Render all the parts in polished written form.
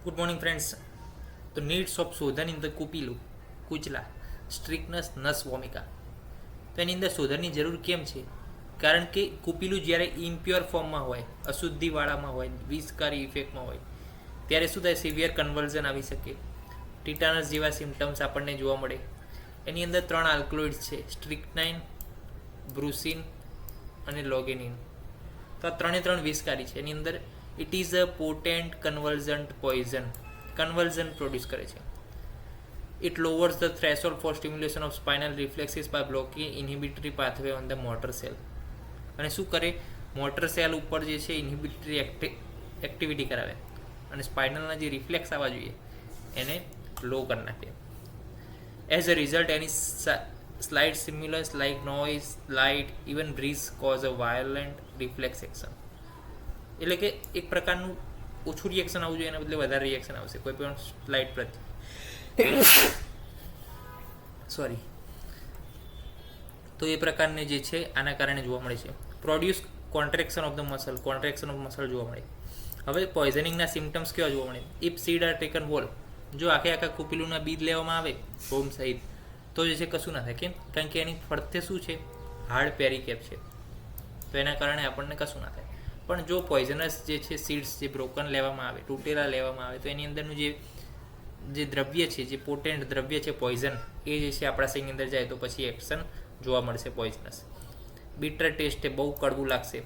Good morning, friends. The needs of શોધન in the કુપીલું કુચલા સ્ટ્રિકનેસ નસ વોમિકા. તો એની અંદર શોધનની જરૂર કેમ છે? કારણ કે કુપીલું જ્યારે ઇમ્પ્યોર ફોર્મમાં હોય, અશુદ્ધિવાળામાં હોય, વિષકારી ઇફેક્ટમાં હોય, ત્યારે શું થાય? સિવિયર કન્વર્ઝન આવી શકે, ટીટાનસ જેવા સિમ્ટમ્સ આપણને જોવા મળે. એની અંદર 3 આલ્કલોઇડ્સ છે, સ્ટ્રિક્નાઇન, બ્રુસિન અને લોગેનિન. તો આ 3 વિષકારી છે. એની અંદર it is a potent convulsant poison, convulsion produce કરે છે. It lowers the threshold for stimulation of spinal reflexes by blocking inhibitory pathway on the motor cell. અને શું કરે? મોટર સેલ ઉપર જે છે ઇન્હિબિટરી એક્ટિવિટી કરાવે અને સ્પાઇનલના જે રિફ્લેક્સ આવવા જોઈએ એને લો કરી નાખે. As a result any slight stimulus like noise, light, even breeze cause a violent reflex action. એટલે કે એક પ્રકારનું ઓછું રિએક્શન આવવું જોઈએ, એના બદલે વધારે રિએક્શન આવશે કોઈ પણ સ્લાઇટ પ્રત્યે. સોરી. તો એ પ્રકારને જે છે આના કારણે જોવા મળે છે. Produce contraction of the muscle, contraction of muscle જોવા મળે. હવે પોઈઝનિંગના સિમ્ટમ્સ કેવા જોવા મળે? If seed are taken whole, જો આખા કુપીલુના બીજ લેવામાં આવે હોમ સહિત, તો જે છે કશું ના થાય. કેમ? કારણ કે એની ફરતે શું છે? હાર્ડ પેરીકેપ છે. તો એના કારણે આપણને કશું ના થાય. પણ જો પોઈઝનસ જે છે સીડ્સ જે બ્રોકન લેવામાં આવે, તૂટેલા લેવામાં આવે, તો એની અંદરનું જે દ્રવ્ય છે, જે પોટેન્ટ દ્રવ્ય છે પોઈઝન, એ જે છે આપણા શરીરની અંદર જાય તો પછી એક્શન જોવા મળશે પોઈઝનસ. બીટર ટેસ્ટ એ બહુ કડવું લાગશે,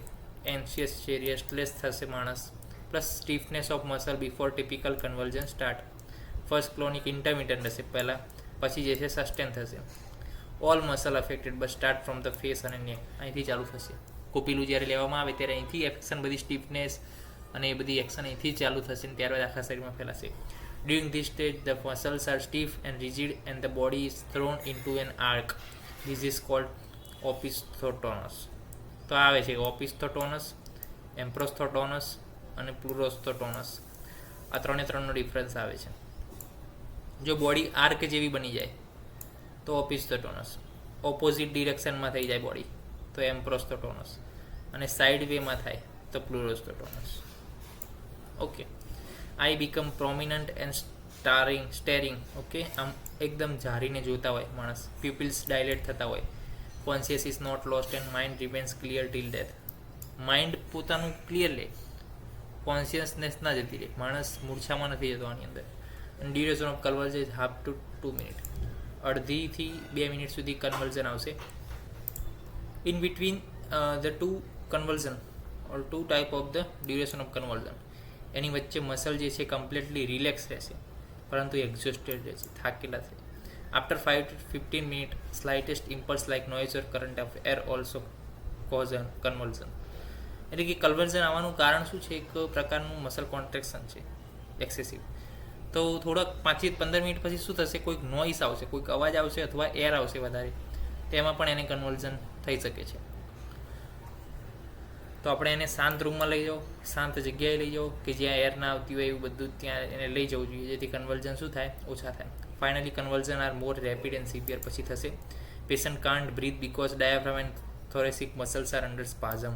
એન્શિયસ છે, રેસ્ટલેસ થશે માણસ, plus stiffness of muscle before typical convulsion start. First clonic intermittent હશે પહેલાં, પછી જે છે સસ્ટેન થશે. All muscle affected but start from the face અને નેક. અહીંથી ચાલુ થશે. કુપીલું જ્યારે લેવામાં આવે ત્યારે અહીંથી એક્શન, બધી સ્ટીફનેસ અને એ બધી એક્શન અહીંથી ચાલુ થશે અને ત્યારબાદ આખા શરીરમાં ફેલાશે. During this stage the muscles are stiff and rigid and the body is thrown into an arch. This is called opisthotonus. તો આવે છે ઓપિસ્થોટોનસ, એમ્પ્રોસ્થોટોનસ અને પ્લુરોસ્થોટોનસ. આ 3નો ડિફરન્સ આવે છે. જો બોડી આર્ક જેવી બની જાય તો ઓપિસ્થોટોનસ, ઓપોઝિટ ડિરેક્શનમાં થઈ જાય બોડી તો એમ્પ્રોસ્થોટોનસ, અને સાઇડ વેમાં થાય તો pleurosthotonus. Okay. Eye become prominent and staring. Okay, આમ એકદમ ઝારીને જોતા હોય માણસ, પ્યુપિલ્સ ડાયલેટ થતા હોય. Conscious is not lost and mind remains clear till death. Mind પોતાનું ક્લિયર લે, કોન્શિયસનેસ ના જતી રહે, માણસ મૂર્છામાં નથી જતો આની અંદર. અને duration of convulsion is half to 2 minute. અડધીથી 2 મિનિટ સુધી કન્વર્ઝન આવશે. In between the 2 convulsion or 2 type of the duration of convulsion, એની વચ્ચે મસલ જે છે કમ્પ્લીટલી રિલેક્સ રહેશે, પરંતુ એક્ઝોસ્ટેડ રહેશે, થાકેલા છે. After 5 to 15 minute slightest impulse like noise or current of air also cause convulsion. એટલે કે કન્વર્ઝન આવવાનું કારણ શું છે? એક પ્રકારનું મસલ કોન્ટ્રેક્શન છે એક્સેસિવ. તો થોડાક 5 થી 15 મિનિટ પછી શું થશે? કોઈક નોઇસ આવશે, કોઈક અવાજ આવશે અથવા એર આવશે વધારે, તેમાં પણ એને કન્વર્ઝન થઈ શકે છે. તો આપણે એને શાંત રૂમમાં લઈ જાઓ, શાંત જગ્યાએ લઈ જાઓ કે જ્યાં એર ના આવતી હોય, એવું બધું ત્યાં એને લઈ જવું જોઈએ, જેથી કન્વર્ઝન શું થાય? ઓછા થાય. Finally convulsion are more rapid and severe પછી થશે. Patient can't breathe because diaphragm and thoracic muscles are under spasm.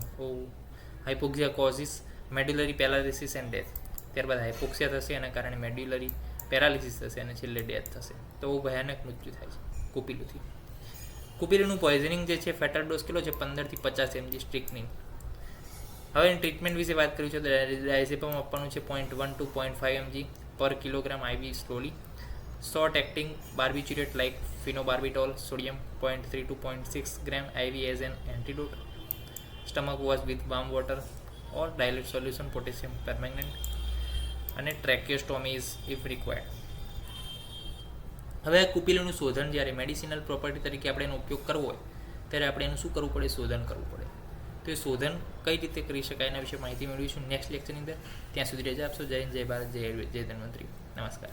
Hypoxia causes medullary paralysis and death. ત્યારબાદ હાઇપોક્સિયા થશે, એના કારણે મેડ્યુલરી પેરાલિસિસ થશે અને છેલ્લે ડેથ થશે. તો બહુ ભયાનક મૃત્યુ થાય છે કુપીલુંથી. કુપીલુંનું પોઈઝનિંગ જે છે ફેટલ ડોઝ કેટલો છે? 15 થી 50 mg સ્ટ્રિક્નિન. હવે એની ટ્રીટમેન્ટ વિશે વાત કરી છે તો ડાયઝેપમ આપવાનું છે 0.1 to 0.5 mg પર kilogram IV slowly. Short acting barbiturate like phenobarbitone sodium 0.3 to 0.6 gram IV as an antidote. Stomach wash with warm water or dilute solution potassium permanganate. અને ટ્રેક્યોસ્ટોમી ઇઝ ઇફ રિક્વાયર્ડ. હવે કુપીલુંનું શોધન જ્યારે medicinal property તરીકે આપણે એનો ઉપયોગ કરવો હોય ત્યારે આપણે એનું શું કરવું પડે? શોધન કરવું પડે. તો એ શોધન કઈ રીતે કરી શકાય એના વિશે માહિતી મેળવીશું નેક્સ્ટ લેક્ચરની અંદર. ત્યાં સુધી રજા આપશો. જય હિન્દ, જય ભારત, જય આયુર્વેદ, જય ધન્વંતરી. નમસ્કાર.